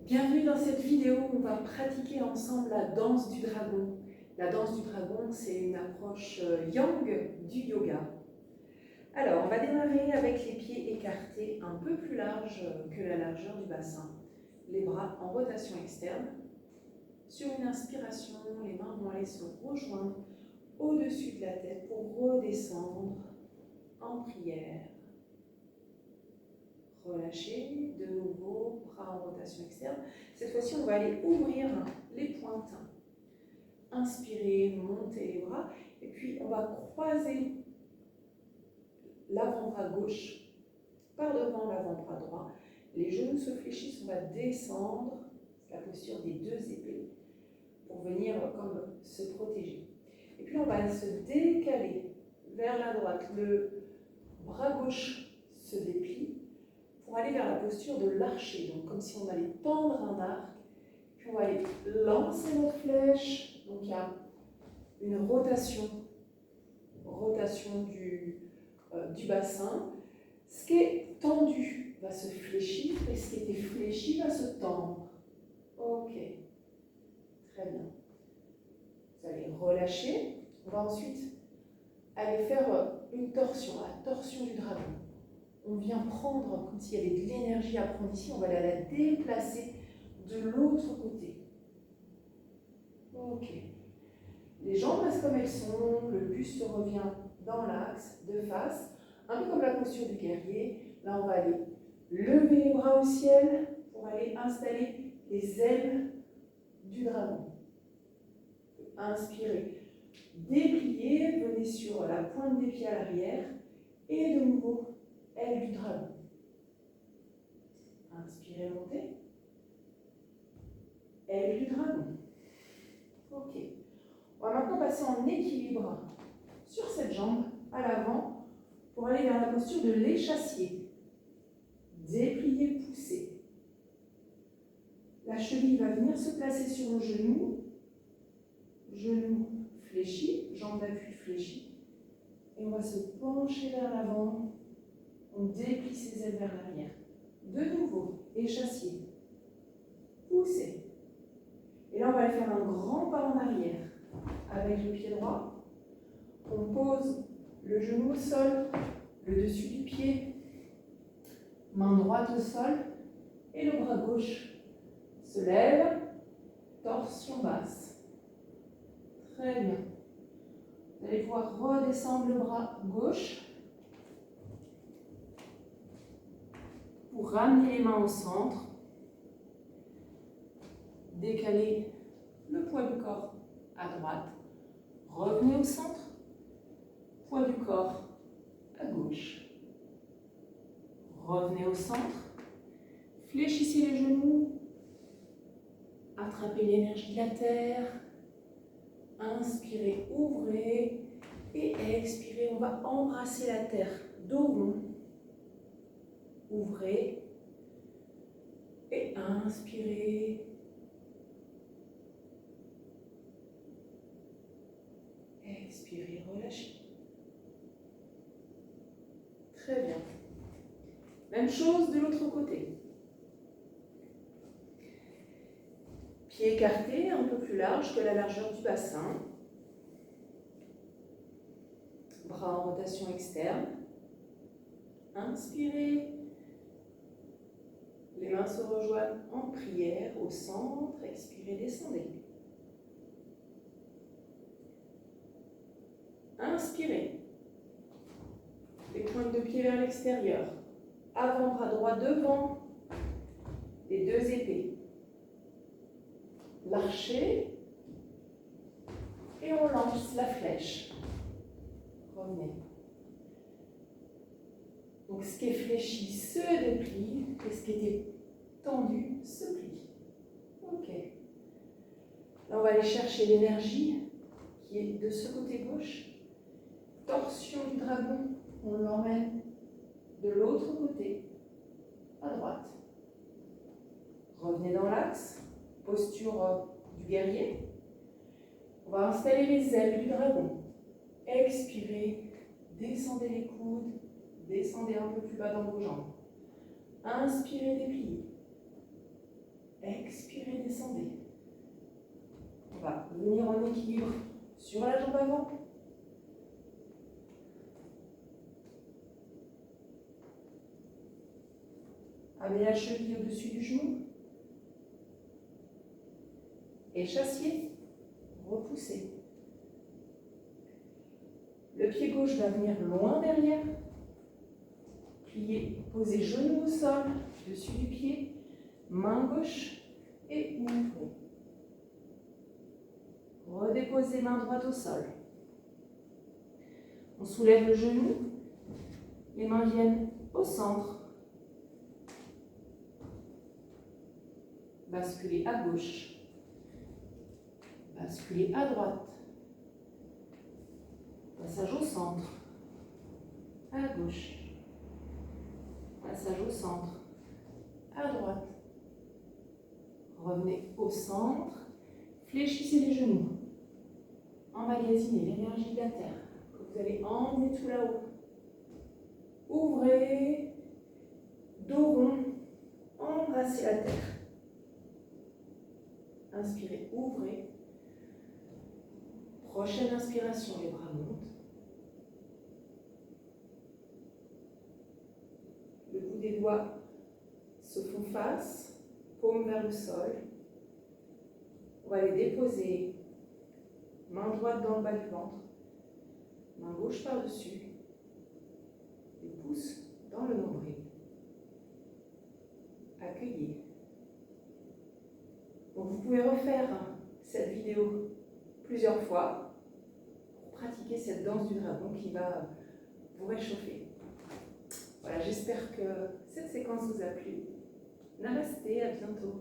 Bienvenue dans cette vidéo où on va pratiquer ensemble la danse du dragon. La danse du dragon, c'est une approche yang du yoga. Alors, on va démarrer avec les pieds écartés un peu plus larges que la largeur du bassin. Les bras en rotation externe. Sur une inspiration, les mains vont aller se rejoindre au-dessus de la tête pour redescendre en prière. Relâchez, de nouveau, bras en rotation externe. Cette fois-ci, on va aller ouvrir les pointes. Inspirez, montez les bras. Et puis, on va croiser l'avant-bras gauche par devant l'avant-bras droit. Les genoux se fléchissent, on va descendre la posture des deux épées pour venir comme se protéger. Et puis, on va se décaler vers la droite. Le bras gauche se déplie pour aller vers la posture de l'archer, donc comme si on allait tendre un arc, puis on va aller lancer notre flèche, donc il y a une rotation du bassin. Ce qui est tendu va se fléchir et ce qui était fléchi va se tendre. Ok, très bien. Vous allez relâcher. On va ensuite aller faire une torsion, la torsion du dragon. On vient prendre, comme s'il y avait de l'énergie à prendre ici, on va la déplacer de l'autre côté. Ok. Les jambes restent comme elles sont, le buste revient dans l'axe, de face, un peu comme la posture du guerrier. Là, on va aller lever les bras au ciel pour aller installer les ailes du dragon. Inspirez, dépliez, venez sur la pointe des pieds à l'arrière et de nouveau, aile du dragon. Inspirez, montez. Aile du dragon. Ok. On va maintenant passer en équilibre sur cette jambe à l'avant pour aller vers la posture de l'échassier. Déplier, pousser. La cheville va venir se placer sur le genou. Genou fléchi, jambe d'appui fléchie. Et on va se pencher vers l'avant. On déplie ses ailes vers l'arrière. De nouveau, échassier. Poussez. Et là, on va aller faire un grand pas en arrière. Avec le pied droit, on pose le genou au sol, le dessus du pied, main droite au sol, et le bras gauche se lève, torsion basse. Très bien. Vous allez pouvoir redescendre le bras gauche pour ramener les mains au centre, décaler le poids du corps à droite, revenez au centre, poids du corps à gauche, revenez au centre, fléchissez les genoux, attrapez l'énergie de la terre, inspirez, ouvrez et expirez, on va embrasser la terre, dos rond, ouvrez et inspirez. Expirez, relâchez. Très bien. Même chose de l'autre côté. Pieds écartés, un peu plus large que la largeur du bassin. Bras en rotation externe. Inspirez. Les mains se rejoignent en prière au centre. Expirez, descendez. Inspirez. Les pointes de pied vers l'extérieur. Avant-bras droit devant. Les deux épées. L'archer. Et on lance la flèche. Revenez. Donc ce qui est fléchi se déplie et ce qui était tendu se plie. Ok. Là, on va aller chercher l'énergie qui est de ce côté gauche. Torsion du dragon, on l'emmène de l'autre côté, à droite. Revenez dans l'axe, posture du guerrier. On va installer les ailes du dragon. Expirez, descendez les coudes, descendez un peu plus bas dans vos jambes. Inspirez, dépliez. Expirez, descendez. On va venir en équilibre sur la jambe avant. Amenez la cheville au-dessus du genou. Échassiez, repoussez. Le pied gauche va venir loin derrière. Pliez, posez genou au sol, dessus du pied, main gauche et ouvrez. Redéposez main droite au sol. On soulève le genou, les mains viennent au centre. Basculez à gauche, basculez à droite. Passage au centre, à gauche. Passage au centre, à droite. Revenez au centre, fléchissez les genoux. Emmagasinez l'énergie de la terre que vous allez emmener tout là-haut. Ouvrez, dos rond, embrassez la terre. Inspirez, ouvrez. Prochaine inspiration, les bras montent. Le bout des doigts se font face, paume vers le sol. On va les déposer. Main droite dans le bas du ventre. Main gauche par-dessus. Les pouces dans le nombril. Accueillez. Donc vous pouvez refaire cette vidéo plusieurs fois pour pratiquer cette danse du dragon qui va vous réchauffer. Voilà, j'espère que cette séquence vous a plu. Namasté, à bientôt.